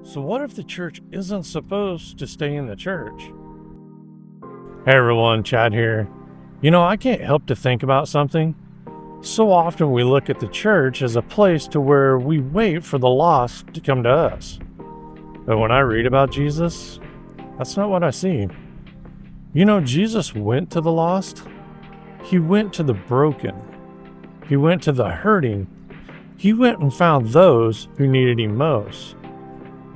So what if the church isn't supposed to stay in the church? Hey everyone, Chad here. I can't help to think about something. So often we look at the church as a place to where we wait for the lost to come to us. But when I read about Jesus, that's not what I see. Jesus went to the lost. He went to the broken. He went to the hurting. He went and found those who needed him most.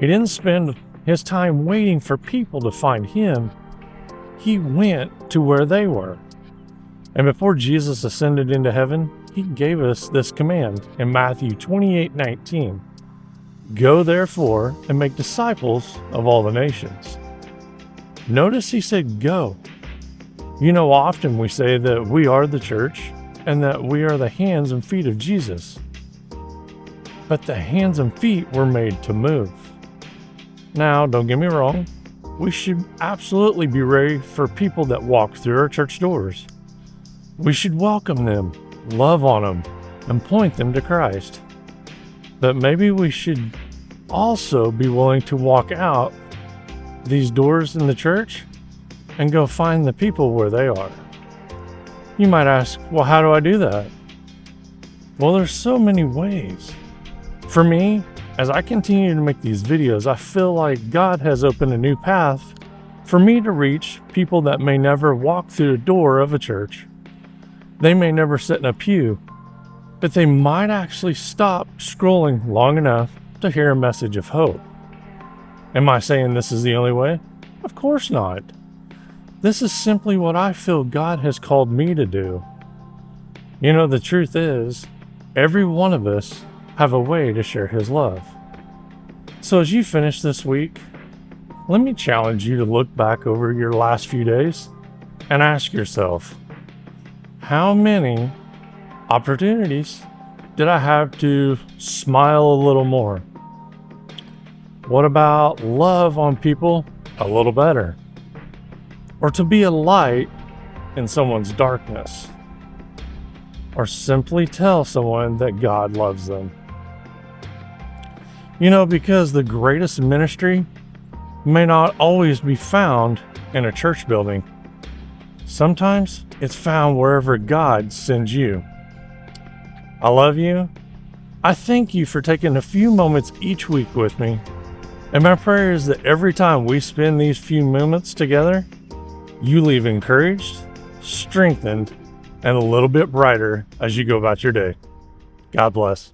He didn't spend his time waiting for people to find him. He went to where they were. And before Jesus ascended into heaven, he gave us this command in Matthew 28:19. Go therefore and make disciples of all the nations. Notice he said go. Often we say that we are the church and that we are the hands and feet of Jesus. But the hands and feet were made to move. Now, don't get me wrong, we should absolutely be ready for people that walk through our church doors. We should welcome them, love on them, and point them to Christ. But maybe we should also be willing to walk out these doors in the church and go find the people where they are. You might ask, well, how do I do that? Well, there's so many ways. For me, as I continue to make these videos, I feel like God has opened a new path for me to reach people that may never walk through the door of a church. They may never sit in a pew, but they might actually stop scrolling long enough to hear a message of hope. Am I saying this is the only way? Of course not. This is simply what I feel God has called me to do. The truth is, every one of us have a way to share his love. So as you finish this week, let me challenge you to look back over your last few days and ask yourself, how many opportunities did I have to smile a little more? What about love on people a little better? Or to be a light in someone's darkness? Or simply tell someone that God loves them? Because the greatest ministry may not always be found in a church building. Sometimes it's found wherever God sends you. I love you. I thank you for taking a few moments each week with me. And my prayer is that every time we spend these few moments together, you leave encouraged, strengthened, and a little bit brighter as you go about your day. God bless.